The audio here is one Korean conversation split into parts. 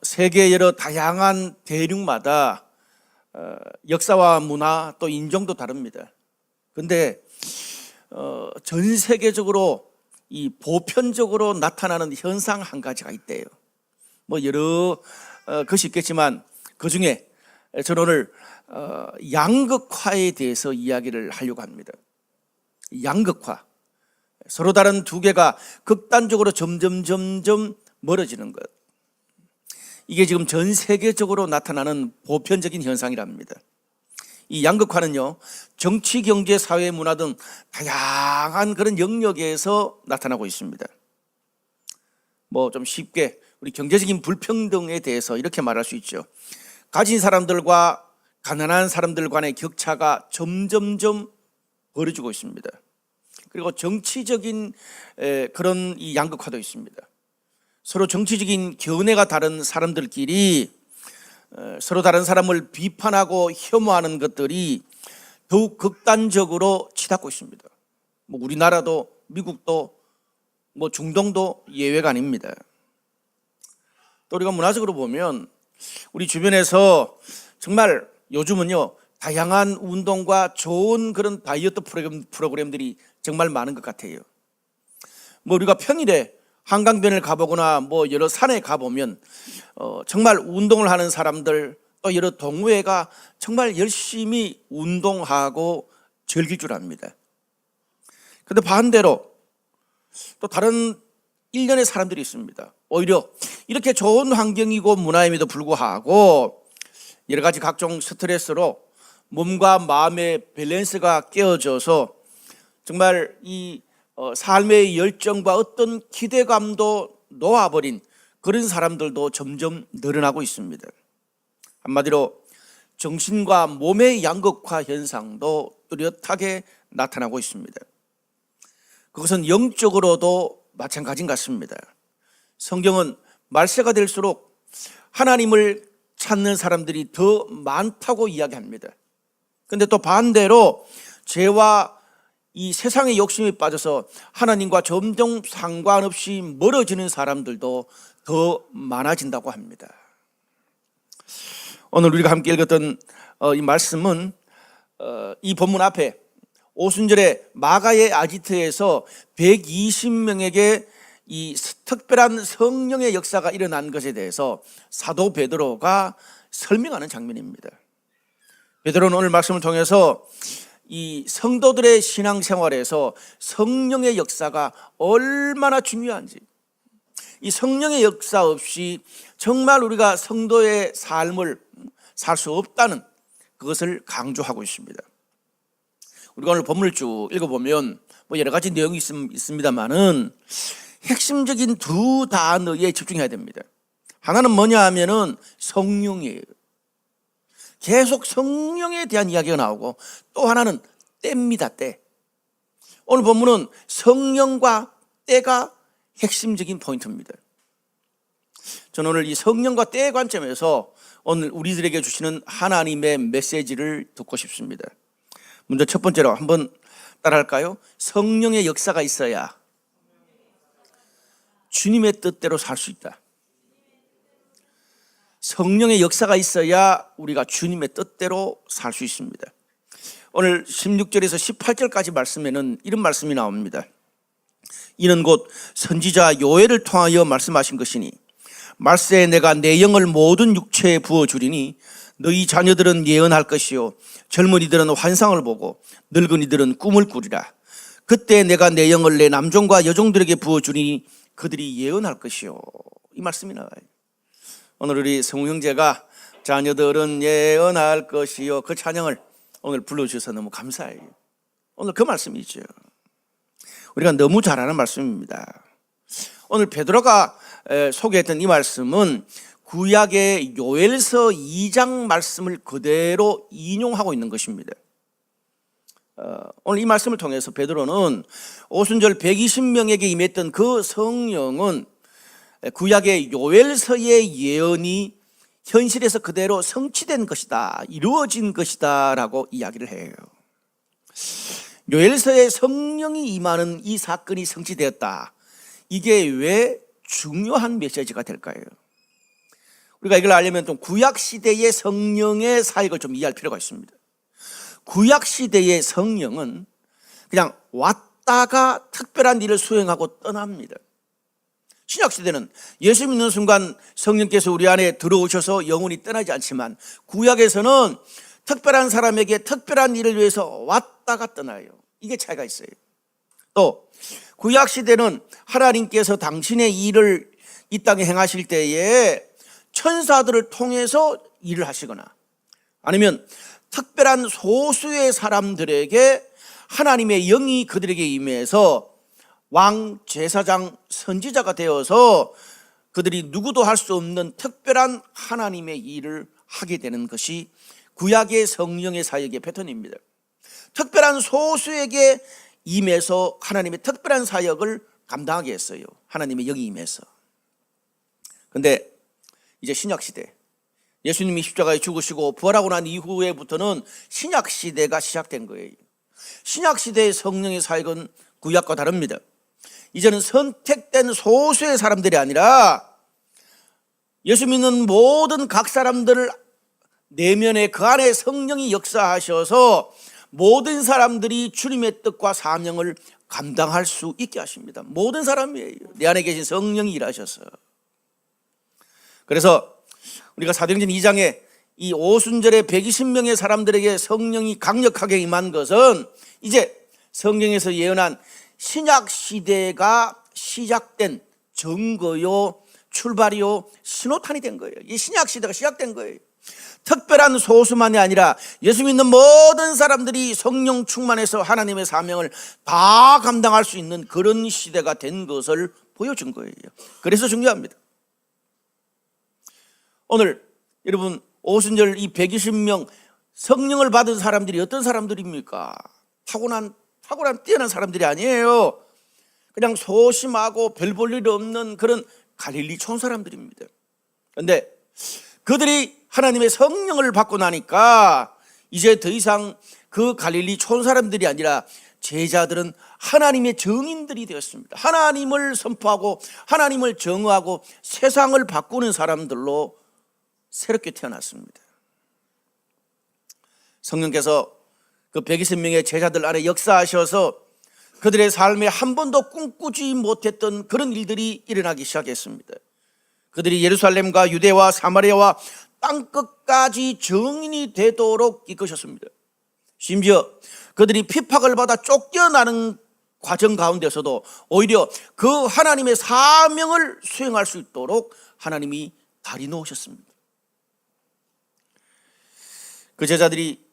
세계 여러 다양한 대륙마다 역사와 문화 또 인종도 다릅니다. 근데 전 세계적으로 이 보편적으로 나타나는 현상 한 가지가 있대요. 뭐 여러 것이 있겠지만 그 중에 저는 오늘 양극화에 대해서 이야기를 하려고 합니다. 양극화, 서로 다른 두 개가 극단적으로 점점 멀어지는 것. 이게 지금 전 세계적으로 나타나는 보편적인 현상이랍니다. 이 양극화는요, 정치, 경제, 사회, 문화 등 다양한 그런 영역에서 나타나고 있습니다. 뭐 좀 쉽게 우리 경제적인 불평등에 대해서 이렇게 말할 수 있죠. 가진 사람들과 가난한 사람들 간의 격차가 점점점 벌어지고 있습니다. 그리고 정치적인 그런 이 양극화도 있습니다. 서로 정치적인 견해가 다른 사람들끼리 서로 다른 사람을 비판하고 혐오하는 것들이 더욱 극단적으로 치닫고 있습니다. 뭐 우리나라도 미국도 뭐 중동도 예외가 아닙니다. 또 우리가 문화적으로 보면 우리 주변에서 정말 요즘은요 다양한 운동과 좋은 그런 다이어트 프로그램들이 정말 많은 것 같아요. 뭐 우리가 평일에 한강변을 가보거나 뭐 여러 산에 가보면 정말 운동을 하는 사람들 또 여러 동호회가 정말 열심히 운동하고 즐길 줄 압니다. 그런데 반대로 또 다른 일련의 사람들이 있습니다. 오히려 이렇게 좋은 환경이고 문화임에도 불구하고 여러 가지 각종 스트레스로 몸과 마음의 밸런스가 깨어져서 정말 이 삶의 열정과 어떤 기대감도 놓아버린 그런 사람들도 점점 늘어나고 있습니다. 한마디로 정신과 몸의 양극화 현상도 뚜렷하게 나타나고 있습니다. 그것은 영적으로도 마찬가지인 것 같습니다. 성경은 말세가 될수록 하나님을 찾는 사람들이 더 많다고 이야기합니다. 그런데 또 반대로 죄와 이 세상의 욕심에 빠져서 하나님과 점점 상관없이 멀어지는 사람들도 더 많아진다고 합니다. 오늘 우리가 함께 읽었던 이 말씀은 이 본문 앞에 오순절에 마가의 아지트에서 120명에게 이 특별한 성령의 역사가 일어난 것에 대해서 사도 베드로가 설명하는 장면입니다. 베드로는 오늘 말씀을 통해서 이 성도들의 신앙생활에서 성령의 역사가 얼마나 중요한지, 이 성령의 역사 없이 정말 우리가 성도의 삶을 살 수 없다는 그것을 강조하고 있습니다. 우리가 오늘 본문을 쭉 읽어보면 뭐 여러 가지 내용이 있습니다만은 핵심적인 두 단어에 집중해야 됩니다. 하나는 뭐냐 하면은 성령이에요. 계속 성령에 대한 이야기가 나오고 또 하나는 때입니다. 때. 오늘 본문은 성령과 때가 핵심적인 포인트입니다. 저는 오늘 이 성령과 때의 관점에서 오늘 우리들에게 주시는 하나님의 메시지를 듣고 싶습니다. 먼저 첫 번째로 한번 따라할까요? 성령의 역사가 있어야 주님의 뜻대로 살 수 있다. 성령의 역사가 있어야 우리가 주님의 뜻대로 살 수 있습니다. 오늘 16절에서 18절까지 말씀에는 이런 말씀이 나옵니다. 이는 곧 선지자 요엘을 통하여 말씀하신 것이니 말세에 내가 내 영을 모든 육체에 부어주리니 너희 자녀들은 예언할 것이요 젊은이들은 환상을 보고 늙은이들은 꿈을 꾸리라. 그때 내가 내 영을 내 남종과 여종들에게 부어주리니 그들이 예언할 것이요. 이 말씀이 나와요. 오늘 우리 성우 형제가 자녀들은 예언할 것이요 그 찬양을 오늘 불러주셔서 너무 감사해요. 오늘 그 말씀이죠. 우리가 너무 잘 아는 말씀입니다. 오늘 베드로가 소개했던 이 말씀은 구약의 요엘서 2장 말씀을 그대로 인용하고 있는 것입니다. 오늘 이 말씀을 통해서 베드로는 오순절 120명에게 임했던 그 성령은 구약의 요엘서의 예언이 현실에서 그대로 성취된 것이다, 이루어진 것이다 라고 이야기를 해요. 요엘서에 성령이 임하는 이 사건이 성취되었다. 이게 왜 중요한 메시지가 될까요? 우리가 이걸 알려면 좀 구약 시대의 성령의 사역을 좀 이해할 필요가 있습니다. 구약 시대의 성령은 그냥 왔다가 특별한 일을 수행하고 떠납니다. 신약 시대는 예수 믿는 순간 성령께서 우리 안에 들어오셔서 영혼이 떠나지 않지만, 구약에서는 특별한 사람에게 특별한 일을 위해서 왔다가 떠나요. 이게 차이가 있어요. 또 구약 시대는 하나님께서 당신의 일을 이 땅에 행하실 때에 천사들을 통해서 일을 하시거나, 아니면 특별한 소수의 사람들에게 하나님의 영이 그들에게 임해서 왕, 제사장, 선지자가 되어서 그들이 누구도 할 수 없는 특별한 하나님의 일을 하게 되는 것이 구약의 성령의 사역의 패턴입니다. 특별한 소수에게 임해서 하나님의 특별한 사역을 감당하게 했어요. 하나님의 영이 임해서. 그런데 이제 신약 시대, 예수님이 십자가에 죽으시고 부활하고 난 이후에부터는 신약 시대가 시작된 거예요. 신약 시대의 성령의 사역은 구약과 다릅니다. 이제는 선택된 소수의 사람들이 아니라 예수 믿는 모든 각 사람들 내면에 그 안에 성령이 역사하셔서 모든 사람들이 주님의 뜻과 사명을 감당할 수 있게 하십니다. 모든 사람이에요. 내 안에 계신 성령이 일하셔서. 그래서 우리가 사도행전 2장에 이 오순절에 120명의 사람들에게 성령이 강력하게 임한 것은 이제 성경에서 예언한 신약 시대가 시작된 증거요, 출발이요, 신호탄이 된 거예요. 이 신약 시대가 시작된 거예요. 특별한 소수만이 아니라 예수 믿는 모든 사람들이 성령 충만해서 하나님의 사명을 다 감당할 수 있는 그런 시대가 된 것을 보여준 거예요. 그래서 중요합니다. 오늘 여러분 오순절 이 120명 성령을 받은 사람들이 어떤 사람들입니까? 타고난 뛰어난 사람들이 아니에요. 그냥 소심하고 별 볼 일 없는 그런 갈릴리 촌 사람들입니다. 그런데 그들이 하나님의 성령을 받고 나니까 이제 더 이상 그 갈릴리 촌 사람들이 아니라 제자들은 하나님의 증인들이 되었습니다. 하나님을 선포하고 하나님을 정의하고 세상을 바꾸는 사람들로 새롭게 태어났습니다. 성령께서 그 120명의 제자들 안에 역사하셔서 그들의 삶에 한 번도 꿈꾸지 못했던 그런 일들이 일어나기 시작했습니다. 그들이 예루살렘과 유대와 사마리아와 땅끝까지 증인이 되도록 이끄셨습니다. 심지어 그들이 핍박을 받아 쫓겨나는 과정 가운데서도 오히려 그 하나님의 사명을 수행할 수 있도록 하나님이 다리 놓으셨습니다. 그 제자들이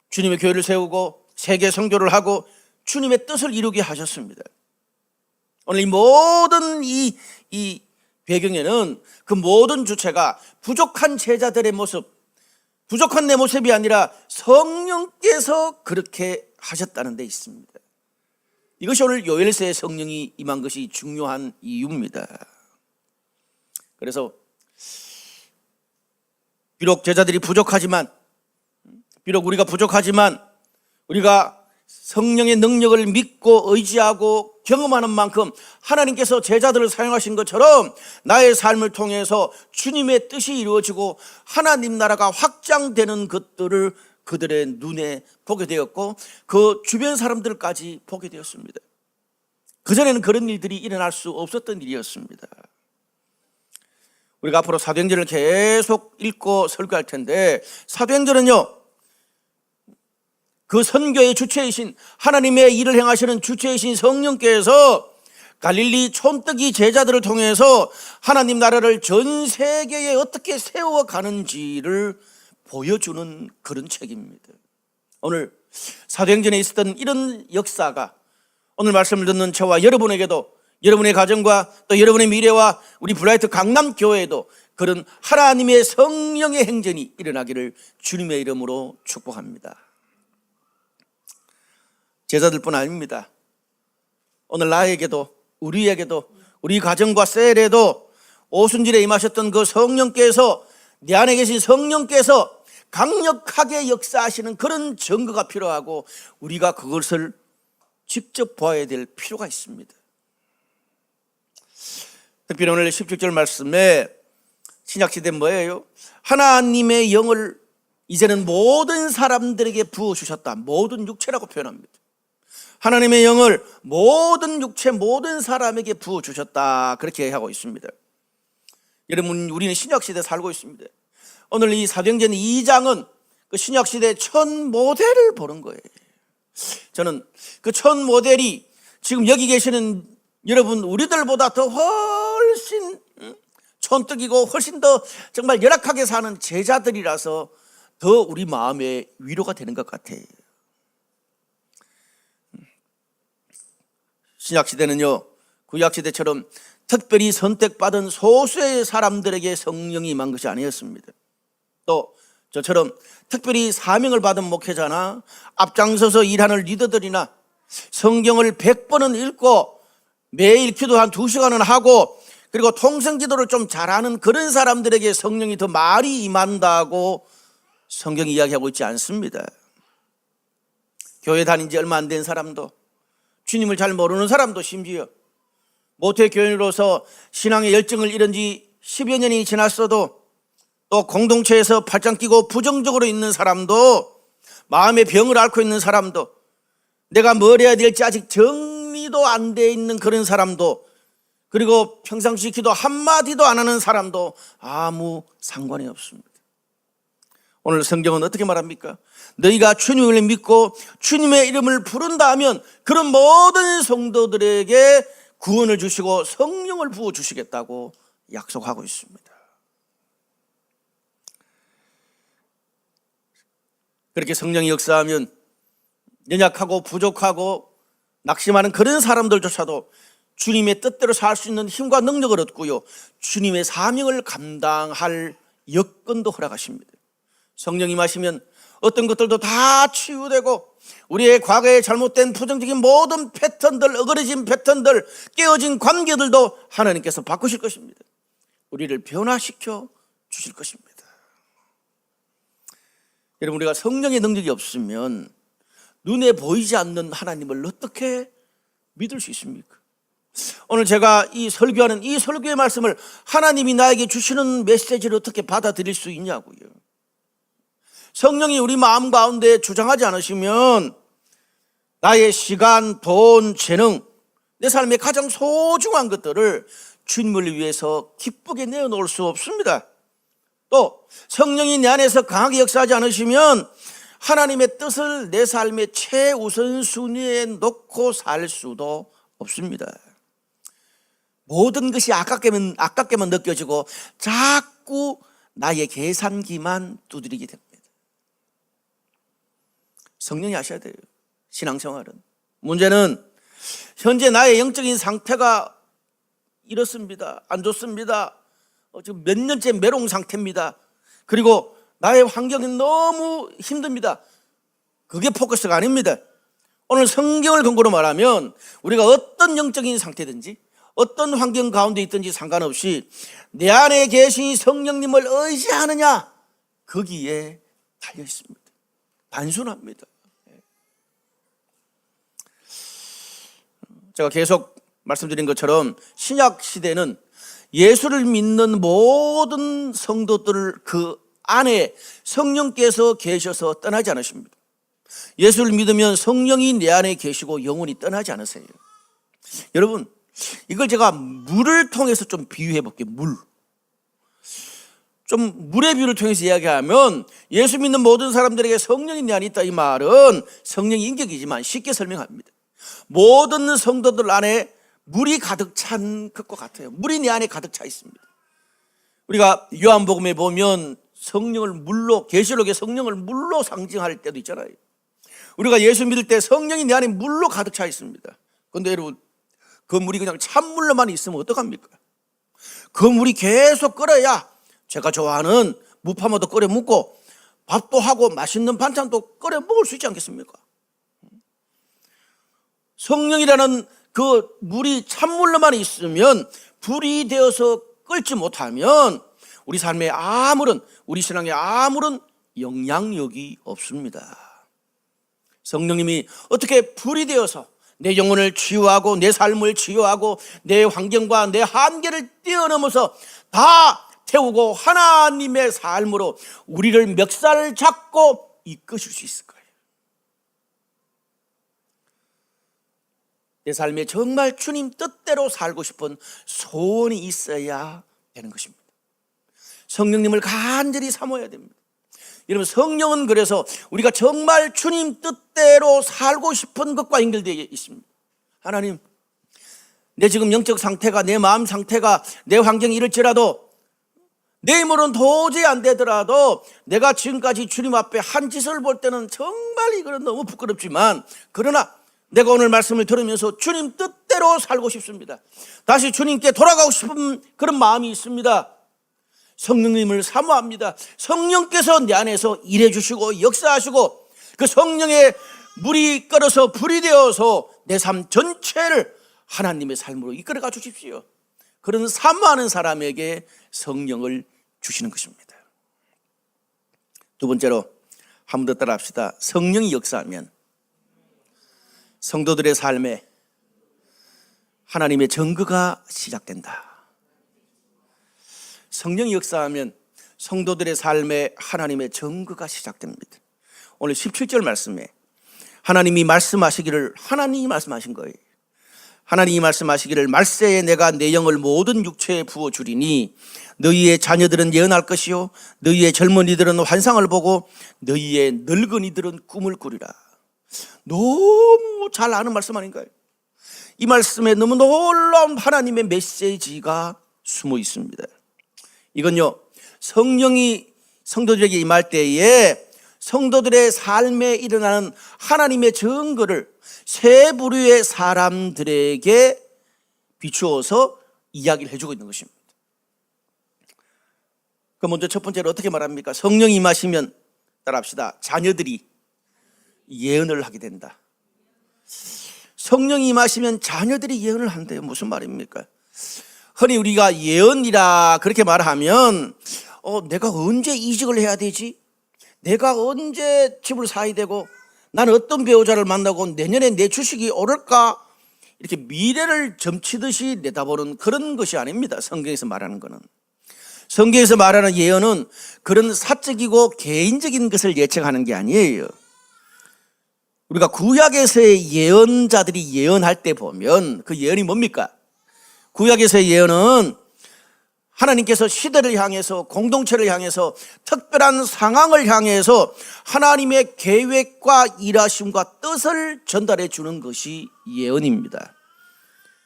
주님의 교회를 세우고 세계 선교를 하고 주님의 뜻을 이루게 하셨습니다. 오늘 이 모든 이 배경에는 그 모든 주체가 부족한 제자들의 모습, 부족한 내 모습이 아니라 성령께서 그렇게 하셨다는 데 있습니다. 이것이 오늘 요엘서의 성령이 임한 것이 중요한 이유입니다. 그래서 비록 제자들이 부족하지만, 비록 우리가 부족하지만 우리가 성령의 능력을 믿고 의지하고 경험하는 만큼 하나님께서 제자들을 사용하신 것처럼 나의 삶을 통해서 주님의 뜻이 이루어지고 하나님 나라가 확장되는 것들을 그들의 눈에 보게 되었고 그 주변 사람들까지 보게 되었습니다. 그전에는 그런 일들이 일어날 수 없었던 일이었습니다. 우리가 앞으로 사도행전을 계속 읽고 설교할 텐데, 사도행전은요 그 선교의 주체이신 하나님의 일을 행하시는 주체이신 성령께서 갈릴리 촌뜨기 제자들을 통해서 하나님 나라를 전 세계에 어떻게 세워가는지를 보여주는 그런 책입니다. 오늘 사도행전에 있었던 이런 역사가 오늘 말씀을 듣는 저와 여러분에게도, 여러분의 가정과 또 여러분의 미래와 우리 블라이트 강남교회에도 그런 하나님의 성령의 행전이 일어나기를 주님의 이름으로 축복합니다. 제자들뿐 아닙니다. 오늘 나에게도, 우리에게도, 우리 가정과 셀에도 오순절에 임하셨던 그 성령께서, 내 안에 계신 성령께서 강력하게 역사하시는 그런 증거가 필요하고 우리가 그것을 직접 보아야 될 필요가 있습니다. 특별히 오늘 17절 말씀에 신약시대 뭐예요? 하나님의 영을 이제는 모든 사람들에게 부어주셨다. 모든 육체라고 표현합니다. 하나님의 영을 모든 육체, 모든 사람에게 부어주셨다. 그렇게 하고 있습니다. 여러분, 우리는 신약시대에 살고 있습니다. 오늘 이 사도행전 2장은 그 신약시대의 첫 모델을 보는 거예요. 저는 그 첫 모델이 지금 여기 계시는 여러분 우리들보다 더 훨씬 촌뜨기고 훨씬 더 정말 열악하게 사는 제자들이라서 더 우리 마음에 위로가 되는 것 같아요. 신약시대는요, 구약시대처럼 특별히 선택받은 소수의 사람들에게 성령이 임한 것이 아니었습니다. 또 저처럼 특별히 사명을 받은 목회자나 앞장서서 일하는 리더들이나 성경을 100번은 읽고 매일 기도 한 2시간은 하고 그리고 통성기도를 좀 잘하는 그런 사람들에게 성령이 더 많이 임한다고 성경이 이야기하고 있지 않습니다. 교회 다닌 지 얼마 안 된 사람도, 주님을 잘 모르는 사람도, 심지어 모태교인으로서 신앙의 열정을 잃은 지 10여 년이 지났어도, 또 공동체에서 팔짱 끼고 부정적으로 있는 사람도, 마음의 병을 앓고 있는 사람도, 내가 뭘 해야 될지 아직 정리도 안 돼 있는 그런 사람도, 그리고 평상시 기도 한마디도 안 하는 사람도 아무 상관이 없습니다. 오늘 성경은 어떻게 말합니까? 너희가 주님을 믿고 주님의 이름을 부른다 하면 그런 모든 성도들에게 구원을 주시고 성령을 부어주시겠다고 약속하고 있습니다. 그렇게 성령이 역사하면 연약하고 부족하고 낙심하는 그런 사람들조차도 주님의 뜻대로 살 수 있는 힘과 능력을 얻고요, 주님의 사명을 감당할 여건도 허락하십니다. 성령이 임하시면 어떤 것들도 다 치유되고 우리의 과거에 잘못된 부정적인 모든 패턴들, 어그러진 패턴들, 깨어진 관계들도 하나님께서 바꾸실 것입니다. 우리를 변화시켜 주실 것입니다. 여러분, 우리가 성령의 능력이 없으면 눈에 보이지 않는 하나님을 어떻게 믿을 수 있습니까? 오늘 제가 이 설교하는 이 설교의 말씀을 하나님이 나에게 주시는 메시지를 어떻게 받아들일 수 있냐고요. 성령이 우리 마음 가운데 주장하지 않으시면 나의 시간, 돈, 재능, 내 삶의 가장 소중한 것들을 주님을 위해서 기쁘게 내어놓을 수 없습니다. 또 성령이 내 안에서 강하게 역사하지 않으시면 하나님의 뜻을 내 삶의 최우선순위에 놓고 살 수도 없습니다. 모든 것이 아깝게만 느껴지고 자꾸 나의 계산기만 두드리게 됩니다. 성령이 하셔야 돼요. 신앙생활은. 문제는 현재 나의 영적인 상태가 이렇습니다. 안 좋습니다. 지금 몇 년째 메롱 상태입니다. 그리고 나의 환경이 너무 힘듭니다. 그게 포커스가 아닙니다. 오늘 성경을 근거로 말하면 우리가 어떤 영적인 상태든지 어떤 환경 가운데 있든지 상관없이 내 안에 계신 성령님을 의지하느냐, 거기에 달려 있습니다. 단순합니다. 제가 계속 말씀드린 것처럼 신약 시대는 예수를 믿는 모든 성도들 그 안에 성령께서 계셔서 떠나지 않으십니다. 예수를 믿으면 성령이 내 안에 계시고 영원히 떠나지 않으세요. 여러분, 이걸 제가 물을 통해서 좀 비유해 볼게요. 좀 물의 비유를 통해서 이야기하면 예수 믿는 모든 사람들에게 성령이 내 안에 있다, 이 말은 성령의 인격이지만 쉽게 설명합니다. 모든 성도들 안에 물이 가득 찬 것과 같아요. 물이 내 안에 가득 차 있습니다. 우리가 요한복음에 보면 성령을 물로, 계시록의 성령을 물로 상징할 때도 있잖아요. 우리가 예수 믿을 때 성령이 내 안에 물로 가득 차 있습니다. 그런데 여러분, 그 물이 그냥 찬물로만 있으면 어떡합니까? 그 물이 계속 끓어야 제가 좋아하는 무파마도 끓여 먹고 밥도 하고 맛있는 반찬도 끓여 먹을 수 있지 않겠습니까? 성령이라는 그 물이 찬물로만 있으면 불이 되어서 끓지 못하면 우리 삶에 우리 신앙에 아무런 영향력이 없습니다. 성령님이 어떻게 불이 되어서 내 영혼을 치유하고 내 삶을 치유하고 내 환경과 내 한계를 뛰어넘어서 다 태우고 하나님의 삶으로 우리를 멱살 잡고 이끄실 수 있을 거예요. 내 삶에 정말 주님 뜻대로 살고 싶은 소원이 있어야 되는 것입니다. 성령님을 간절히 사모해야 됩니다. 여러분, 성령은 그래서 우리가 정말 주님 뜻대로 살고 싶은 것과 연결되어 있습니다. 하나님, 내 지금 영적 상태가, 내 마음 상태가, 내 환경이 이럴지라도, 내 힘으로는 도저히 안 되더라도 내가 지금까지 주님 앞에 한 짓을 볼 때는 정말 이거는 너무 부끄럽지만, 그러나 내가 오늘 말씀을 들으면서 주님 뜻대로 살고 싶습니다. 다시 주님께 돌아가고 싶은 그런 마음이 있습니다. 성령님을 사모합니다. 성령께서 내 안에서 일해 주시고 역사하시고 그 성령의 물이 끓어서 불이 되어서 내 삶 전체를 하나님의 삶으로 이끌어가 주십시오. 그런 사모하는 사람에게 성령을 주시는 것입니다. 두 번째로 한 번 더 따라합시다. 성령이 역사하면 성도들의 삶에 하나님의 증거가 시작된다. 성령이 역사하면 성도들의 삶에 하나님의 증거가 시작됩니다. 오늘 17절 말씀에 하나님이 말씀하시기를, 하나님이 말씀하신 거예요. 하나님이 말씀하시기를 말세에 내가 내 영을 모든 육체에 부어주리니 너희의 자녀들은 예언할 것이요 너희의 젊은이들은 환상을 보고 너희의 늙은이들은 꿈을 꾸리라. 너무 잘 아는 말씀 아닌가요? 이 말씀에 너무 놀라운 하나님의 메시지가 숨어 있습니다. 이건요, 성령이 성도들에게 임할 때에 성도들의 삶에 일어나는 하나님의 증거를 세 부류의 사람들에게 비추어서 이야기를 해주고 있는 것입니다. 그럼 먼저 첫 번째로 어떻게 말합니까? 성령이 임하시면, 따라합시다, 자녀들이 예언을 하게 된다. 성령이 임하시면 자녀들이 예언을 한대요. 무슨 말입니까? 흔히 우리가 예언이라 그렇게 말하면 내가 언제 이직을 해야 되지? 내가 언제 집을 사야 되고 나는 어떤 배우자를 만나고 내년에 내 주식이 오를까? 이렇게 미래를 점치듯이 내다보는 그런 것이 아닙니다. 성경에서 말하는 것은. 성경에서 말하는 예언은 그런 사적이고 개인적인 것을 예측하는 게 아니에요. 우리가 구약에서의 예언자들이 예언할 때 보면 그 예언이 뭡니까? 구약에서의 예언은 하나님께서 시대를 향해서, 공동체를 향해서, 특별한 상황을 향해서 하나님의 계획과 일하심과 뜻을 전달해 주는 것이 예언입니다.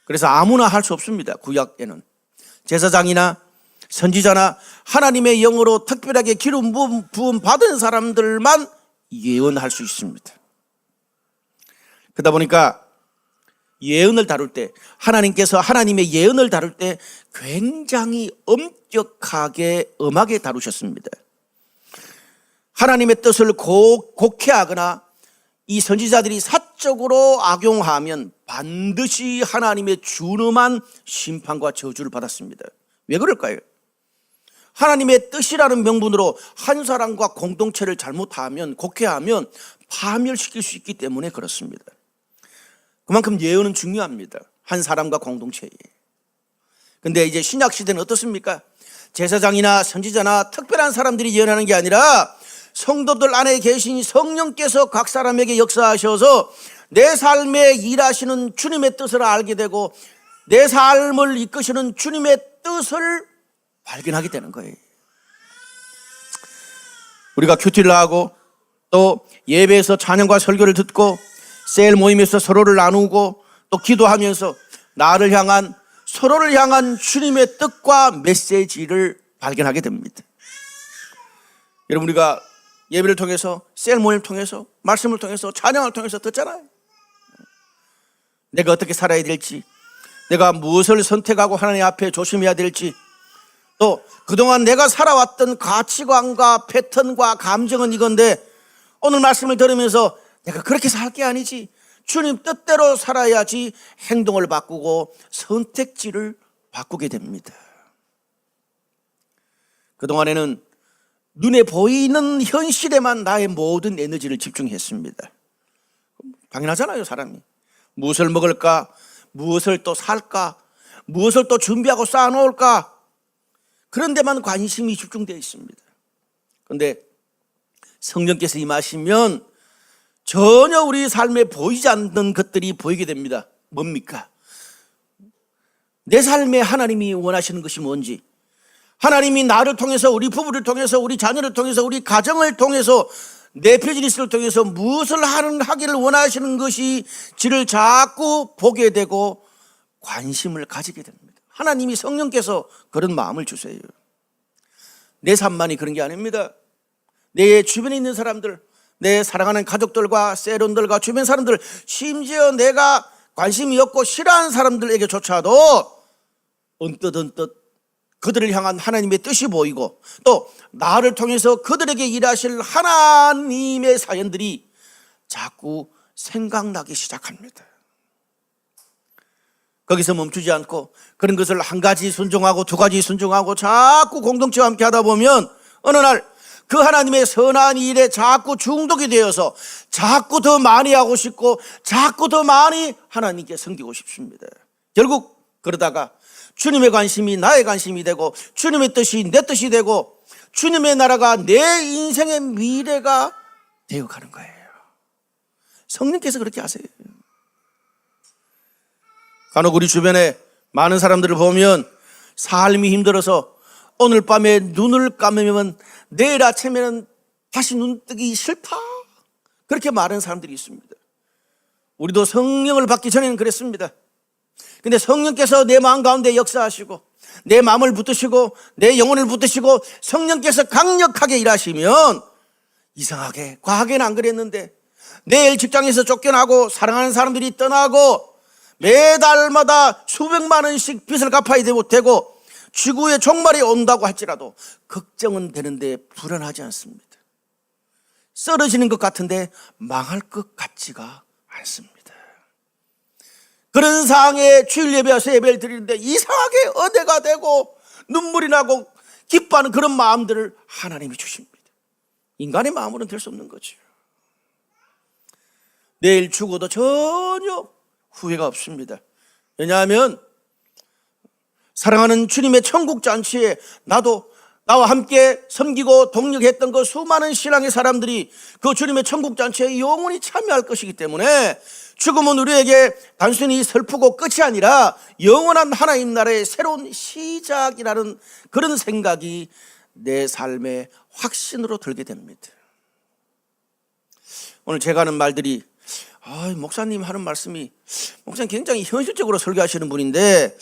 그래서 아무나 할 수 없습니다. 구약에는 제사장이나 선지자나 하나님의 영으로 특별하게 기름 부음 받은 사람들만 예언할 수 있습니다. 그러다 보니까 예언을 다룰 때, 하나님께서 하나님의 예언을 다룰 때 굉장히 엄격하게 엄하게 다루셨습니다. 하나님의 뜻을 곡해하거나 이 선지자들이 사적으로 악용하면 반드시 하나님의 준엄한 심판과 저주를 받았습니다. 왜 그럴까요? 하나님의 뜻이라는 명분으로 한 사람과 공동체를 잘못하면, 곡해하면 파멸시킬 수 있기 때문에 그렇습니다. 그만큼 예언은 중요합니다. 한 사람과 공동체에. 근데 이제 신약 시대는 어떻습니까? 제사장이나 선지자나 특별한 사람들이 예언하는 게 아니라 성도들 안에 계신 성령께서 각 사람에게 역사하셔서 내 삶에 일하시는 주님의 뜻을 알게 되고 내 삶을 이끄시는 주님의 뜻을 발견하게 되는 거예요. 우리가 큐티를 하고 또 예배에서 찬양과 설교를 듣고 셀 모임에서 서로를 나누고 또 기도하면서 나를 향한, 서로를 향한 주님의 뜻과 메시지를 발견하게 됩니다. 여러분, 우리가 예배를 통해서, 셀 모임을 통해서, 말씀을 통해서, 찬양을 통해서 듣잖아요. 내가 어떻게 살아야 될지, 내가 무엇을 선택하고 하나님 앞에 조심해야 될지, 또 그동안 내가 살아왔던 가치관과 패턴과 감정은 이건데 오늘 말씀을 들으면서 내가 그렇게 살 게 아니지, 주님 뜻대로 살아야지 행동을 바꾸고 선택지를 바꾸게 됩니다. 그동안에는 눈에 보이는 현실에만 나의 모든 에너지를 집중했습니다. 당연하잖아요, 사람이. 무엇을 먹을까? 무엇을 또 살까? 무엇을 또 준비하고 쌓아놓을까? 그런 데만 관심이 집중되어 있습니다. 그런데 성령께서 임하시면 전혀 우리 삶에 보이지 않는 것들이 보이게 됩니다. 뭡니까? 내 삶에 하나님이 원하시는 것이 뭔지, 하나님이 나를 통해서, 우리 부부를 통해서, 우리 자녀를 통해서, 우리 가정을 통해서, 내 비즈니스를 통해서 무엇을 하기를 원하시는 것이지를 자꾸 보게 되고 관심을 가지게 됩니다. 하나님이, 성령께서 그런 마음을 주세요. 내 삶만이 그런 게 아닙니다. 내 주변에 있는 사람들, 내 사랑하는 가족들과 세론들과 주변 사람들, 심지어 내가 관심이 없고 싫어하는 사람들에게조차도 언뜻 그들을 향한 하나님의 뜻이 보이고, 또 나를 통해서 그들에게 일하실 하나님의 사연들이 자꾸 생각나기 시작합니다. 거기서 멈추지 않고 그런 것을 한 가지 순종하고 두 가지 순종하고 자꾸 공동체와 함께 하다 보면 어느 날 그 하나님의 선한 일에 자꾸 중독이 되어서 자꾸 더 많이 하고 싶고 자꾸 더 많이 하나님께 섬기고 싶습니다. 결국 그러다가 주님의 관심이 나의 관심이 되고, 주님의 뜻이 내 뜻이 되고, 주님의 나라가 내 인생의 미래가 되어가는 거예요. 성령께서 그렇게 하세요. 간혹 우리 주변에 많은 사람들을 보면 삶이 힘들어서 오늘 밤에 눈을 감으면 내일 아침에는 다시 눈 뜨기 싫다, 그렇게 말하는 사람들이 있습니다. 우리도 성령을 받기 전에는 그랬습니다. 근데 성령께서 내 마음 가운데 역사하시고 내 마음을 붙드시고 내 영혼을 붙드시고 성령께서 강력하게 일하시면 이상하게, 과거에는 안 그랬는데 내일 직장에서 쫓겨나고 사랑하는 사람들이 떠나고 매달마다 수백만 원씩 빚을 갚아야 되고 지구의 종말이 온다고 할지라도 걱정은 되는데 불안하지 않습니다. 쓰러지는 것 같은데 망할 것 같지가 않습니다. 그런 상황에 주일 예배와서 예배를 드리는데 이상하게 은혜가 되고 눈물이 나고 기뻐하는 그런 마음들을 하나님이 주십니다. 인간의 마음으로는 될 수 없는 거죠. 내일 죽어도 전혀 후회가 없습니다. 왜냐하면 사랑하는 주님의 천국 잔치에 나와 함께 섬기고 동력했던 그 수많은 신앙의 사람들이 그 주님의 천국 잔치에 영원히 참여할 것이기 때문에 죽음은 우리에게 단순히 슬프고 끝이 아니라 영원한 하나님 나라의 새로운 시작이라는 그런 생각이 내 삶의 확신으로 들게 됩니다. 오늘 제가 하는 말들이 목사님 하는 말씀이, 목사님 굉장히 현실적으로 설교하시는 분인데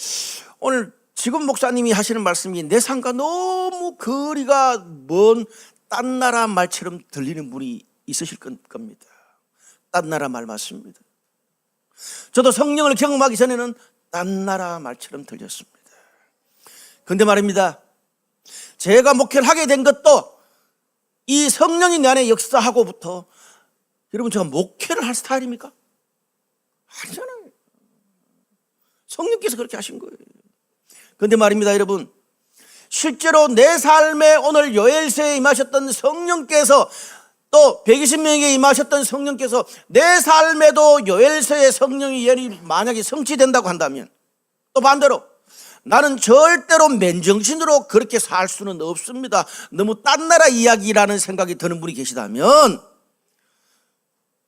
오늘 지금 목사님이 하시는 말씀이 내 삶과 너무 거리가 먼 딴 나라 말처럼 들리는 분이 있으실 겁니다. 딴 나라 말 맞습니다. 저도 성령을 경험하기 전에는 딴 나라 말처럼 들렸습니다. 그런데 말입니다, 제가 목회를 하게 된 것도 이 성령이 내 안에 역사하고부터, 여러분 제가 목회를 할 스타일입니까? 아니잖아요. 성령께서 그렇게 하신 거예요. 그런데 말입니다, 여러분, 실제로 내 삶에 오늘 요엘서에 임하셨던 성령께서, 또 120명에게 임하셨던 성령께서 내 삶에도 요엘서의 성령의 예언이 만약에 성취된다고 한다면, 또 반대로 나는 절대로 맨정신으로 그렇게 살 수는 없습니다, 너무 딴 나라 이야기라는 생각이 드는 분이 계시다면,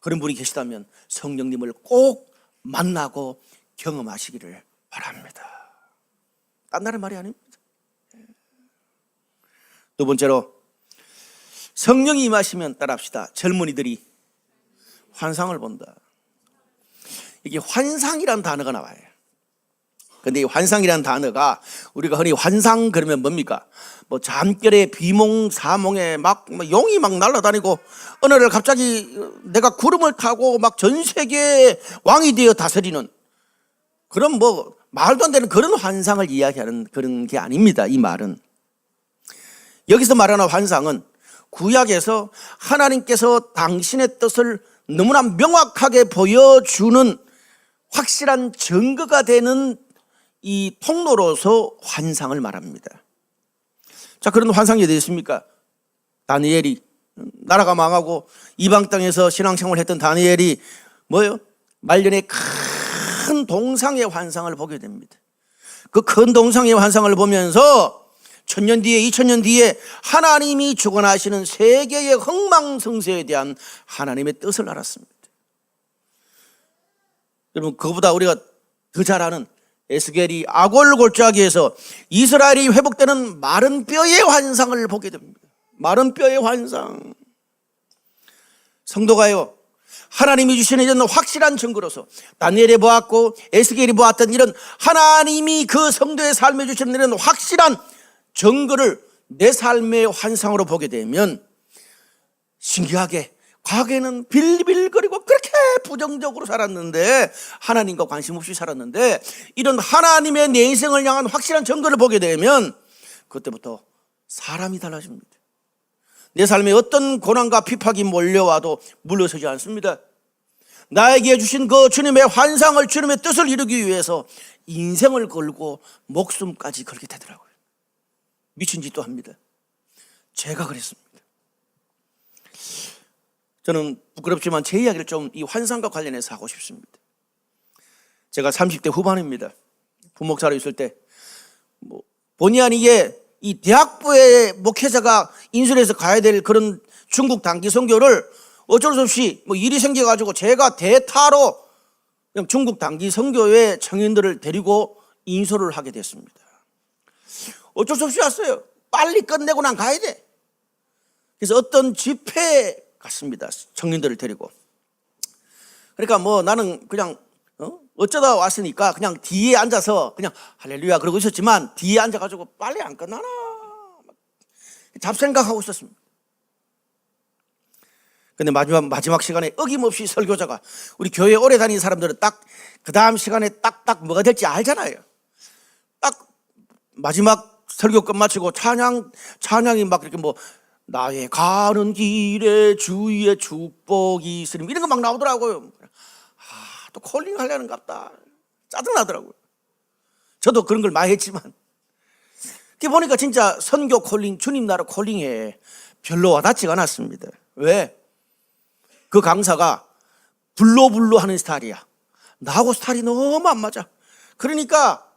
그런 분이 계시다면 성령님을 꼭 만나고 경험하시기를 바랍니다. 딴 나라 말이 아닙니다. 두 번째로, 성령이 임하시면 따라합시다. 젊은이들이 환상을 본다. 이게 환상이라는 단어가 나와요. 근데 이 환상이라는 단어가 우리가 흔히 환상 그러면 뭡니까? 뭐 잠결에 비몽사몽에 막 용이 막 날아다니고 어느 날 갑자기 내가 구름을 타고 막 전 세계의 왕이 되어 다스리는 그런 뭐 말도 안 되는 그런 환상을 이야기하는 그런 게 아닙니다. 이 말은, 여기서 말하는 환상은 구약에서 하나님께서 당신의 뜻을 너무나 명확하게 보여주는 확실한 증거가 되는 이 통로로서 환상을 말합니다. 자, 그런 환상이 어디 있습니까? 다니엘이, 나라가 망하고 이방 땅에서 신앙생활을 했던 다니엘이 뭐예요? 말년에 큰 동상의 환상을 보게 됩니다. 그 큰 동상의 환상을 보면서 천년 뒤에 2000년 뒤에 하나님이 주관하시는 세계의 흥망성쇠에 대한 하나님의 뜻을 알았습니다. 여러분, 그거보다 우리가 더 잘 아는 에스겔이 아골 골짜기에서 이스라엘이 회복되는 마른 뼈의 환상을 보게 됩니다. 마른 뼈의 환상. 성도가요, 하나님이 주시는 이런 확실한 증거로서 다니엘이 보았고 에스겔이 보았던 이런 하나님이 그 성도의 삶에 주시는 이런 확실한 증거를 내 삶의 환상으로 보게 되면 신기하게 과거에는 빌빌거리고 그렇게 부정적으로 살았는데, 하나님과 관심 없이 살았는데, 이런 하나님의 내 인생을 향한 확실한 증거를 보게 되면 그때부터 사람이 달라집니다. 내 삶에 어떤 고난과 핍박이 몰려와도 물러서지 않습니다. 나에게 주신 그 주님의 환상을, 주님의 뜻을 이루기 위해서 인생을 걸고 목숨까지 걸게 되더라고요. 미친 짓도 합니다. 제가 그랬습니다. 저는 부끄럽지만 제 이야기를 좀 이 환상과 관련해서 하고 싶습니다. 제가 30대 후반입니다. 부목사로 있을 때 본의 아니게 이 대학부의 목회자가 인솔해서 가야 될 그런 중국 단기 선교를 어쩔 수 없이 일이 생겨가지고 제가 대타로 그냥 중국 단기 선교회 청년들을 데리고 인솔을 하게 됐습니다. 어쩔 수 없이 왔어요. 빨리 끝내고 난 가야 돼. 그래서 어떤 집회에 갔습니다. 청년들을 데리고. 그러니까 나는 그냥 어쩌다 왔으니까 그냥 뒤에 앉아서 그냥 할렐루야 그러고 있었지만, 뒤에 앉아가지고 빨리 안 끝나나 잡생각하고 있었습니다. 근데 마지막 시간에 어김없이 설교자가, 우리 교회 오래 다니는 사람들은 딱 그 다음 시간에 딱딱 뭐가 될지 알잖아요. 딱 마지막 설교 끝마치고 찬양이 막 이렇게 나의 가는 길에 주의 축복이 있으리 이런 거 막 나오더라고요. 또 콜링 하려는 갑다. 짜증나더라고요. 저도 그런 걸 많이 했지만, 그게 보니까 진짜 선교 콜링, 주님 나라 콜링에 별로 와닿지가 않았습니다. 왜? 그 강사가 불로 하는 스타일이야. 나하고 스타일이 너무 안 맞아. 그러니까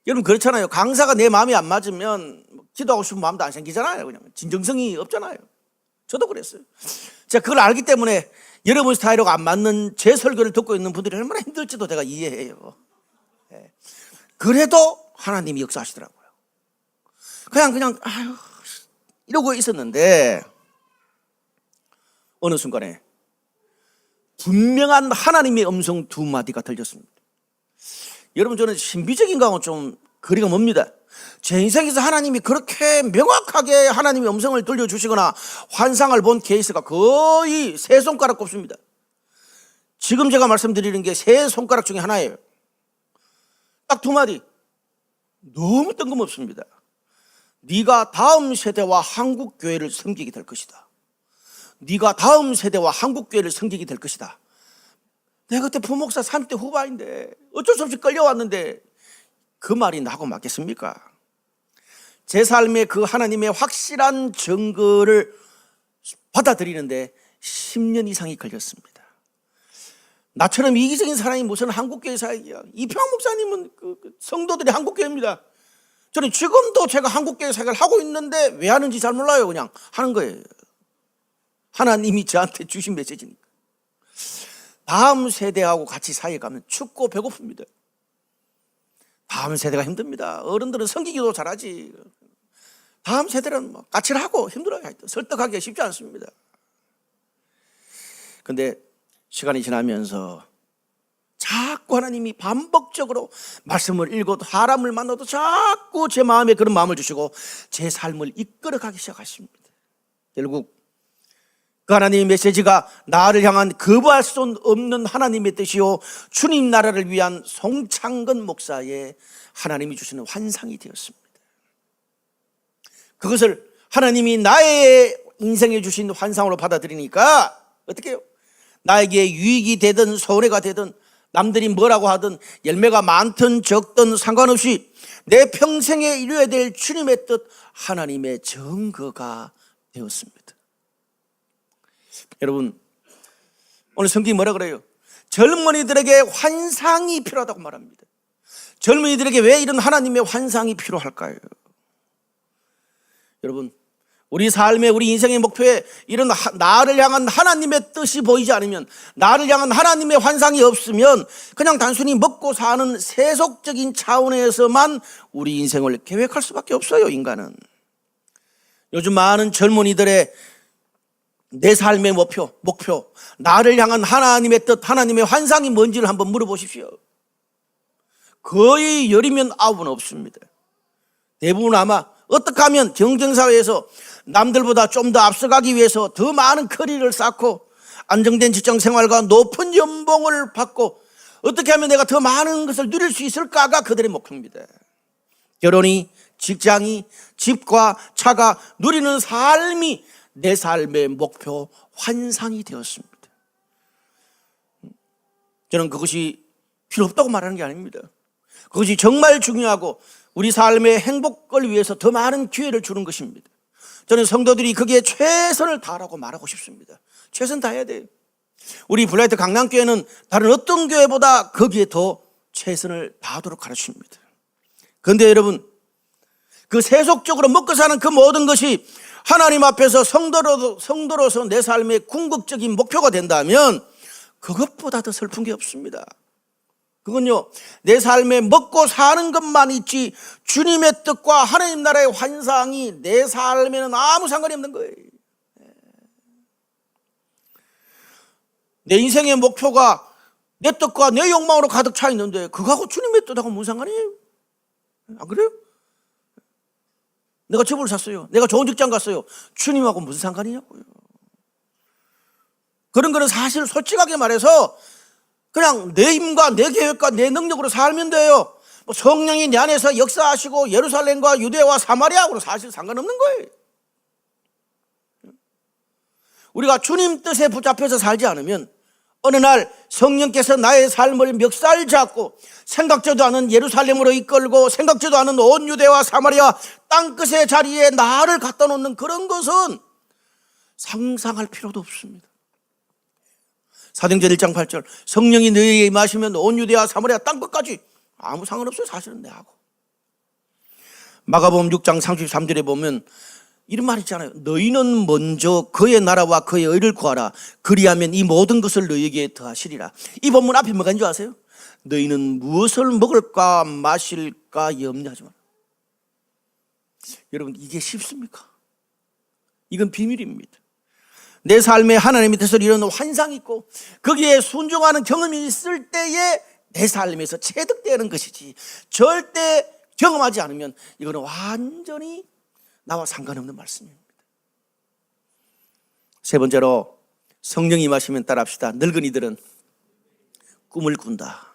여러분 그렇잖아요. 강사가 내 마음이 안 맞으면 기도하고 싶은 마음도 안 생기잖아요. 그냥 진정성이 없잖아요. 저도 그랬어요. 제가 그걸 알기 때문에 여러분 스타일하고 안 맞는 제 설교를 듣고 있는 분들이 얼마나 힘들지도 제가 이해해요. 그래도 하나님이 역사하시더라고요. 그냥 아유 이러고 있었는데, 어느 순간에 분명한 하나님의 음성 두 마디가 들렸습니다. 여러분, 저는 신비적인 거하고 좀 거리가 멉니다. 제 인생에서 하나님이 그렇게 명확하게 하나님의 음성을 들려주시거나 환상을 본 케이스가 거의 세 손가락 꼽습니다. 지금 제가 말씀드리는 게 세 손가락 중에 하나예요. 딱 두 마디. 너무 뜬금없습니다. 네가 다음 세대와 한국교회를 섬기게 될 것이다. 네가 다음 세대와 한국교회를 섬기게 될 것이다. 내가 그때 부목사 30대 후반인데 어쩔 수 없이 끌려왔는데 그 말이 나하고 맞겠습니까? 제 삶에 그 하나님의 확실한 증거를 받아들이는데 10년 이상이 걸렸습니다. 나처럼 이기적인 사람이 무슨 한국교회 사역이야. 이평 목사님은 그 성도들이 한국교회입니다. 저는 지금도 제가 한국교회 사역을 하고 있는데 왜 하는지 잘 몰라요. 그냥 하는 거예요. 하나님이 저한테 주신 메시지니까. 다음 세대하고 같이 사역하면 춥고 배고픕니다. 다음 세대가 힘듭니다. 어른들은 섬기기도 잘하지. 다음 세대는 까칠하고 힘들어요. 설득하기가 쉽지 않습니다. 근데 시간이 지나면서 자꾸 하나님이 반복적으로 말씀을 읽어도 사람을 만나도 자꾸 제 마음에 그런 마음을 주시고 제 삶을 이끌어가기 시작하십니다. 결국 그 하나님의 메시지가 나를 향한 거부할 수 없는 하나님의 뜻이요 주님 나라를 위한 송창근 목사의 하나님이 주시는 환상이 되었습니다. 그것을 하나님이 나의 인생에 주신 환상으로 받아들이니까 어떻게 해요? 나에게 유익이 되든 손해가 되든 남들이 뭐라고 하든 열매가 많든 적든 상관없이 내 평생에 이루어야 될 주님의 뜻, 하나님의 증거가 되었습니다. 여러분, 오늘 성경이 뭐라 그래요? 젊은이들에게 환상이 필요하다고 말합니다. 젊은이들에게 왜 이런 하나님의 환상이 필요할까요? 여러분, 우리 삶의, 우리 인생의 목표에 이런 나를 향한 하나님의 뜻이 보이지 않으면, 나를 향한 하나님의 환상이 없으면 그냥 단순히 먹고 사는 세속적인 차원에서만 우리 인생을 계획할 수밖에 없어요, 인간은. 요즘 많은 젊은이들의 내 삶의 목표, 나를 향한 하나님의 뜻, 하나님의 환상이 뭔지를 한번 물어보십시오. 거의 10이면 9은 없습니다. 대부분 아마 어떻게 하면 경쟁사회에서 남들보다 좀 더 앞서가기 위해서 더 많은 커리어를 쌓고 안정된 직장생활과 높은 연봉을 받고 어떻게 하면 내가 더 많은 것을 누릴 수 있을까가 그들의 목표입니다. 결혼이, 직장이, 집과 차가, 누리는 삶이 내 삶의 목표, 환상이 되었습니다. 저는 그것이 필요 없다고 말하는 게 아닙니다. 그것이 정말 중요하고 우리 삶의 행복을 위해서 더 많은 기회를 주는 것입니다. 저는 성도들이 거기에 최선을 다하라고 말하고 싶습니다. 최선 다해야 돼요. 우리 블라이트 강남교회는 다른 어떤 교회보다 거기에 더 최선을 다하도록 가르칩니다. 그런데 여러분, 그 세속적으로 먹고 사는 그 모든 것이 하나님 앞에서 성도로서 내 삶의 궁극적인 목표가 된다면 그것보다 더 슬픈 게 없습니다. 그건요, 내 삶에 먹고 사는 것만 있지 주님의 뜻과 하나님 나라의 환상이 내 삶에는 아무 상관이 없는 거예요. 내 인생의 목표가 내 뜻과 내 욕망으로 가득 차 있는데 그거하고 주님의 뜻하고 무슨 상관이에요? 안 그래요? 내가 집을 샀어요. 내가 좋은 직장 갔어요. 주님하고 무슨 상관이냐고요. 그런 거는 사실 솔직하게 말해서 그냥 내 힘과 내 계획과 내 능력으로 살면 돼요. 뭐 성령이 내 안에서 역사하시고 예루살렘과 유대와 사마리아하고는 사실 상관없는 거예요. 우리가 주님 뜻에 붙잡혀서 살지 않으면 어느 날 성령께서 나의 삶을 멱살 잡고 생각지도 않은 예루살렘으로 이끌고 생각지도 않은 온 유대와 사마리아 땅끝의 자리에 나를 갖다 놓는 그런 것은 상상할 필요도 없습니다. 사도행전 1장 8절 성령이 너희에게 임하시면 온 유대와 사마리아 땅끝까지 아무 상관없어요. 사실은 내하고. 마가복음 6장 33절에 보면 이런 말 있잖아요. 너희는 먼저 그의 나라와 그의 의를 구하라. 그리하면 이 모든 것을 너희에게 더하시리라. 이 본문 앞에 뭐가 있는 줄 아세요? 너희는 무엇을 먹을까 마실까 염려하지 마라. 여러분, 이게 쉽습니까? 이건 비밀입니다. 내 삶에 하나님의 뜻을 이루는 환상이 있고 거기에 순종하는 경험이 있을 때에 내 삶에서 체득되는 것이지 절대 경험하지 않으면 이거는 완전히 나와 상관없는 말씀입니다. 세 번째로 성령이 임하시면 따라합시다. 늙은이들은 꿈을 꾼다.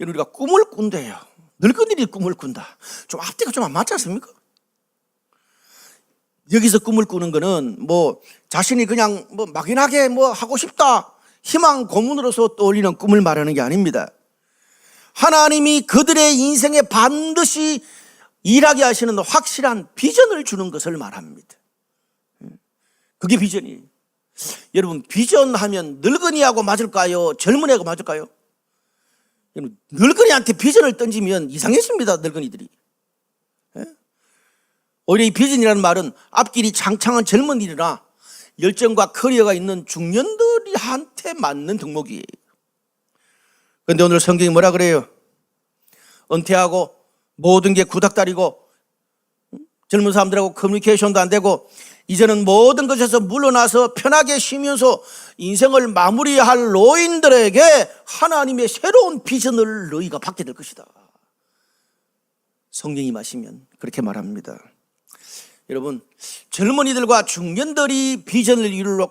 여러분, 우리가 꿈을 꾼대요. 늙은이들이 꿈을 꾼다. 좀 앞뒤가 좀 안 맞지 않습니까? 여기서 꿈을 꾸는 거는 뭐 자신이 그냥 뭐 막연하게 뭐 하고 싶다 희망 고문으로서 떠올리는 꿈을 말하는 게 아닙니다. 하나님이 그들의 인생에 반드시 일하게 하시는 확실한 비전을 주는 것을 말합니다. 그게 비전이에요. 여러분, 비전하면 늙은이하고 맞을까요? 젊은이하고 맞을까요? 여러분, 늙은이한테 비전을 던지면 이상해집니다. 늙은이들이. 오히려 이 비전이라는 말은 앞길이 창창한 젊은이들이나 열정과 커리어가 있는 중년들한테 맞는 덕목이에요. 그런데 오늘 성경이 뭐라 그래요? 은퇴하고 모든 게 구닥다리고 젊은 사람들하고 커뮤니케이션도 안 되고 이제는 모든 것에서 물러나서 편하게 쉬면서 인생을 마무리할 노인들에게 하나님의 새로운 비전을 너희가 받게 될 것이다. 성령이 마시면 그렇게 말합니다. 여러분, 젊은이들과 중년들이 비전을 이룰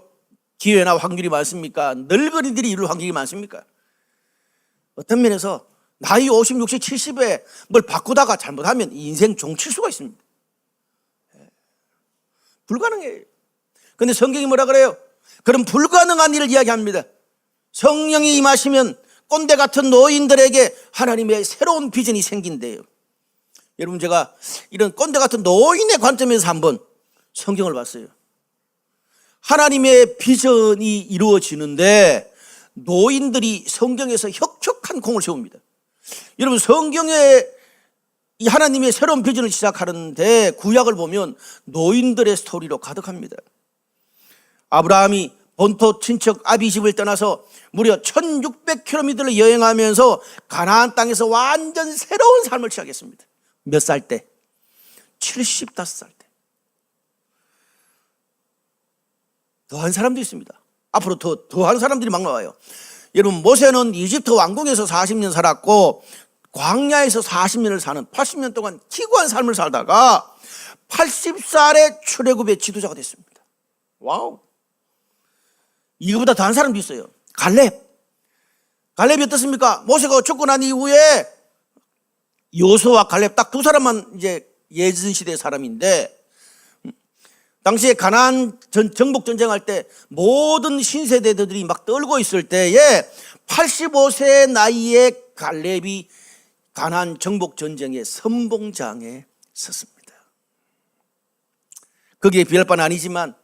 기회나 확률이 많습니까? 늙은이들이 이룰 확률이 많습니까? 어떤 면에서 나이 50, 60, 70에 뭘 바꾸다가 잘못하면 인생 종칠 수가 있습니다. 불가능해요. 그런데 성경이 뭐라 그래요? 그럼 불가능한 일을 이야기합니다. 성령이 임하시면 꼰대 같은 노인들에게 하나님의 새로운 비전이 생긴대요. 여러분, 제가 이런 꼰대 같은 노인의 관점에서 한번 성경을 봤어요. 하나님의 비전이 이루어지는데 노인들이 성경에서 혁혁한 공을 세웁니다. 여러분, 성경에 이 하나님의 새로운 비전을 시작하는데 구약을 보면 노인들의 스토리로 가득합니다. 아브라함이 본토 친척 아비집을 떠나서 무려 1600km를 여행하면서 가나안 땅에서 완전 새로운 삶을 시작했습니다. 몇 살 때? 75살 때. 더한 사람도 있습니다. 앞으로 더한 사람들이 막 나와요. 여러분, 모세는 이집트 왕궁에서 40년 살았고 광야에서 40년을 사는 80년 동안 기구한 삶을 살다가 80살에 출애굽의 지도자가 됐습니다. 와우. 이거보다 더한 사람도 있어요. 갈렙이 어떻습니까? 모세가 죽고 난 이후에 여호수아와 갈렙 딱 두 사람만 이제 예전 시대 사람인데, 당시에 가나안 정복 전쟁할 때 모든 신세대들이 막 떨고 있을 때에 85세 나이에 갈렙이 가나안 정복 전쟁의 선봉장에 섰습니다. 거기에 비할 바는 아니지만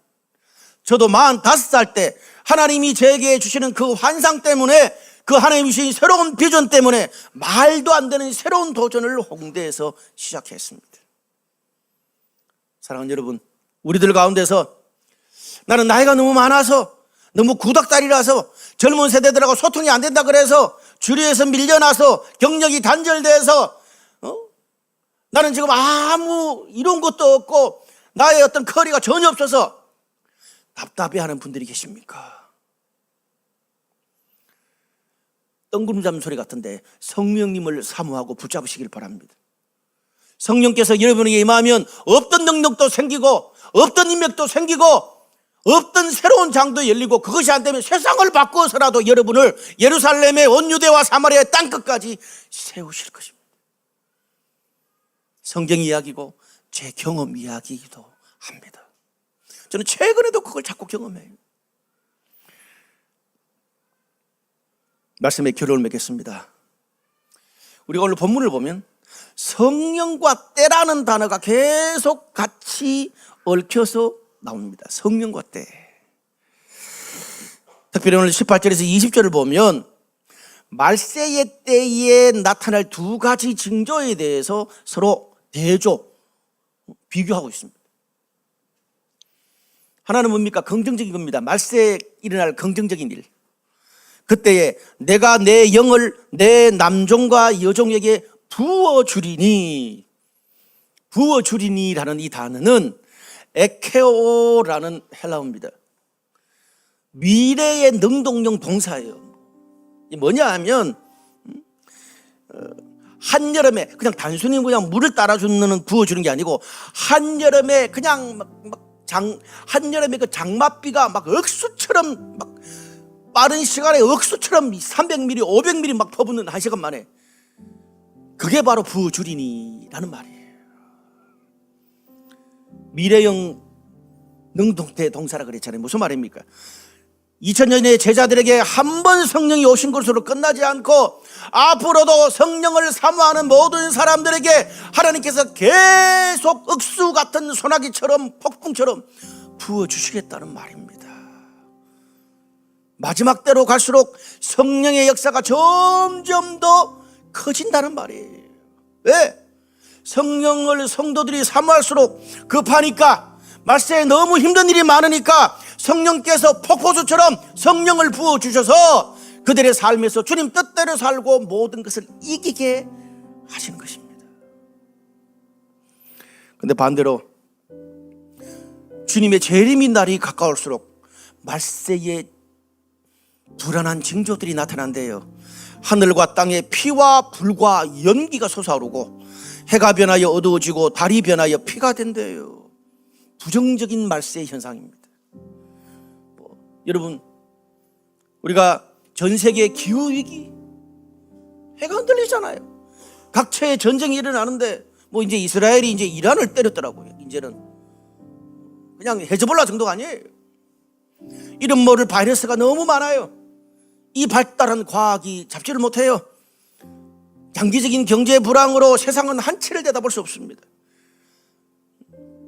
저도 45살 때 하나님이 제게 주시는 그 환상 때문에, 그 하나님이 주신 새로운 비전 때문에 말도 안 되는 새로운 도전을 홍대에서 시작했습니다. 사랑하는 여러분, 우리들 가운데서 나는 나이가 너무 많아서, 너무 구닥다리라서 젊은 세대들하고 소통이 안 된다 그래서 주류에서 밀려나서 경력이 단절돼서 나는 지금 아무 이런 것도 없고 나의 어떤 커리가 전혀 없어서 답답해하는 분들이 계십니까? 뜬구름 잡는 소리 같은데 성령님을 사모하고 붙잡으시길 바랍니다. 성령께서 여러분에게 임하면 없던 능력도 생기고 없던 인맥도 생기고 없던 새로운 장도 열리고, 그것이 안 되면 세상을 바꾸어서라도 여러분을 예루살렘의 온 유대와 사마리아의 땅끝까지 세우실 것입니다. 성경 이야기고 제 경험 이야기이기도 합니다. 저는 최근에도 그걸 자꾸 경험해요. 말씀에 결론을 맺겠습니다. 우리가 오늘 본문을 보면 성령과 때라는 단어가 계속 같이 얽혀서 나옵니다. 성령과 때. 특별히 오늘 18절에서 20절을 보면 말세의 때에 나타날 두 가지 징조에 대해서 서로 비교하고 있습니다. 하나는 뭡니까? 긍정적인 겁니다. 말세에 일어날 긍정적인 일. 그때에 내가 내 영을 내 남종과 여종에게 부어주리니라는 이 단어는 에케오라는 헬라어입니다. 미래의 능동형 동사예요. 이게 뭐냐 하면 한여름에 그냥 단순히 그냥 물을 따라주는 부어주는 게 아니고, 한여름에 그냥 한여름에 그 장맛비가 막 억수처럼 막 빠른 시간에 억수처럼 300mm, 500mm 막 퍼붓는 한 시간 만에, 그게 바로 부어주리니라는 말이에요. 미래형 능동태 동사라 그랬잖아요. 무슨 말입니까? 2000년의 제자들에게 한 번 성령이 오신 것으로 끝나지 않고 앞으로도 성령을 사모하는 모든 사람들에게 하나님께서 계속 억수 같은 소나기처럼 폭풍처럼 부어주시겠다는 말입니다. 마지막 때로 갈수록 성령의 역사가 점점 더 커진다는 말이에요. 왜? 성령을 성도들이 사모할수록 급하니까, 말세에 너무 힘든 일이 많으니까 성령께서 폭포수처럼 성령을 부어주셔서 그들의 삶에서 주님 뜻대로 살고 모든 것을 이기게 하시는 것입니다. 그런데 반대로 주님의 재림인 날이 가까울수록 말세에 불안한 징조들이 나타난대요. 하늘과 땅에 피와 불과 연기가 솟아오르고 해가 변하여 어두워지고 달이 변하여 피가 된대요. 부정적인 말세의 현상입니다. 여러분, 우리가 전 세계 기후위기, 해가 흔들리잖아요. 각처에 전쟁이 일어나는데 이제 이스라엘이 이제 이란을 때렸더라고요. 이제는 그냥 헤즈볼라 정도가 아니에요. 이름 모를 바이러스가 너무 많아요. 이 발달한 과학이 잡지를 못해요. 장기적인 경제 불황으로 세상은 한치를 내다볼 수 없습니다.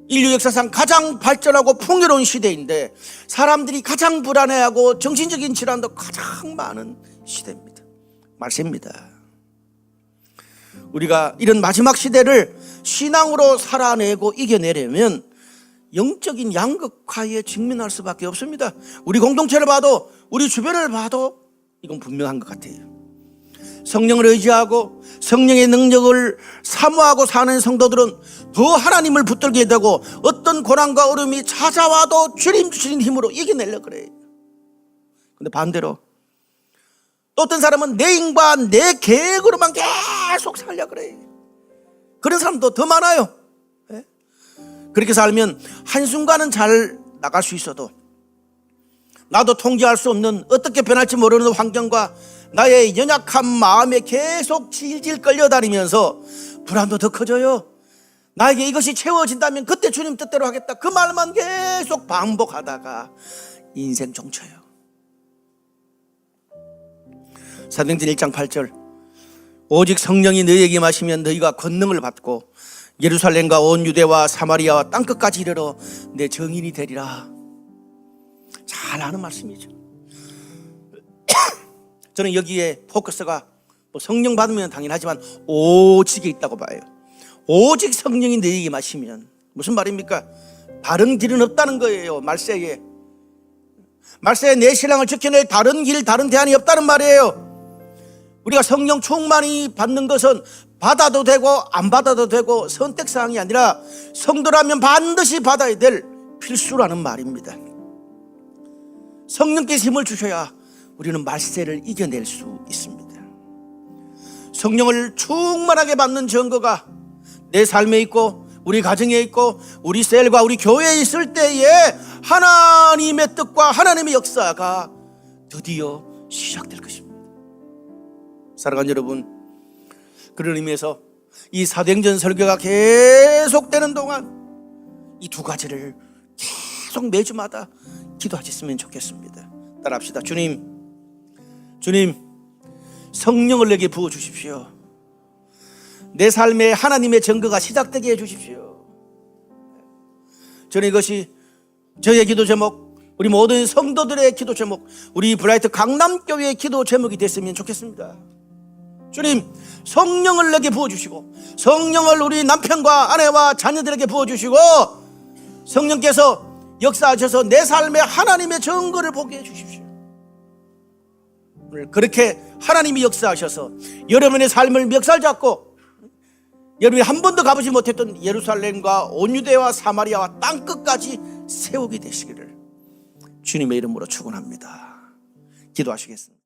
인류 역사상 가장 발전하고 풍요로운 시대인데 사람들이 가장 불안해하고 정신적인 질환도 가장 많은 시대입니다. 말세입니다. 우리가 이런 마지막 시대를 신앙으로 살아내고 이겨내려면 영적인 양극화에 직면할 수밖에 없습니다. 우리 공동체를 봐도 우리 주변을 봐도 이건 분명한 것 같아요. 성령을 의지하고 성령의 능력을 사모하고 사는 성도들은 더 하나님을 붙들게 되고 어떤 고난과 어려움이 찾아와도 주님 주시는 힘으로 이겨내려고 그래요. 근데 반대로 또 어떤 사람은 내 힘과 내 계획으로만 계속 살려고 그래요. 그런 사람도 더 많아요. 그렇게 살면 한순간은 잘 나갈 수 있어도 나도 통제할 수 없는 어떻게 변할지 모르는 환경과 나의 연약한 마음에 계속 질질 끌려다니면서 불안도 더 커져요. 나에게 이것이 채워진다면 그때 주님 뜻대로 하겠다, 그 말만 계속 반복하다가 인생 종쳐요. 사도행전 1장 8절, 오직 성령이 너희에게 임하시면 너희가 권능을 받고 예루살렘과 온 유대와 사마리아와 땅끝까지 이르러 내 증인이 되리라. 잘 아는 말씀이죠. 저는 여기에 포커스가 뭐 성령 받으면 당연하지만 오직에 있다고 봐요. 오직 성령이 너희에게 임하시면 무슨 말입니까? 다른 길은 없다는 거예요. 말세에 내 신앙을 지켜낼 다른 길, 다른 대안이 없다는 말이에요. 우리가 성령 충만히 받는 것은 받아도 되고 안 받아도 되고 선택사항이 아니라 성도라면 반드시 받아야 될 필수라는 말입니다. 성령께서 힘을 주셔야 우리는 말세를 이겨낼 수 있습니다. 성령을 충만하게 받는 증거가 내 삶에 있고 우리 가정에 있고 우리 셀과 우리 교회에 있을 때에 하나님의 뜻과 하나님의 역사가 드디어 시작될 것입니다. 사랑하는 여러분, 그런 의미에서 이 사도행전 설교가 계속되는 동안 이 두 가지를 계속 매주마다 기도하셨으면 좋겠습니다. 따라합시다. 주님, 성령을 내게 부어주십시오. 내 삶에 하나님의 증거가 시작되게 해주십시오. 저는 이것이 저의 기도 제목, 우리 모든 성도들의 기도 제목, 우리 브라이트 강남교회의 기도 제목이 됐으면 좋겠습니다. 주님, 성령을 내게 부어주시고 성령을 우리 남편과 아내와 자녀들에게 부어주시고 성령께서 역사하셔서 내 삶에 하나님의 증거를 보게 해주십시오. 오늘 그렇게 하나님이 역사하셔서 여러분의 삶을 멱살 잡고 여러분이 한 번도 가보지 못했던 예루살렘과 온 유대와 사마리아와 땅끝까지 세우게 되시기를 주님의 이름으로 축원합니다. 기도하시겠습니다.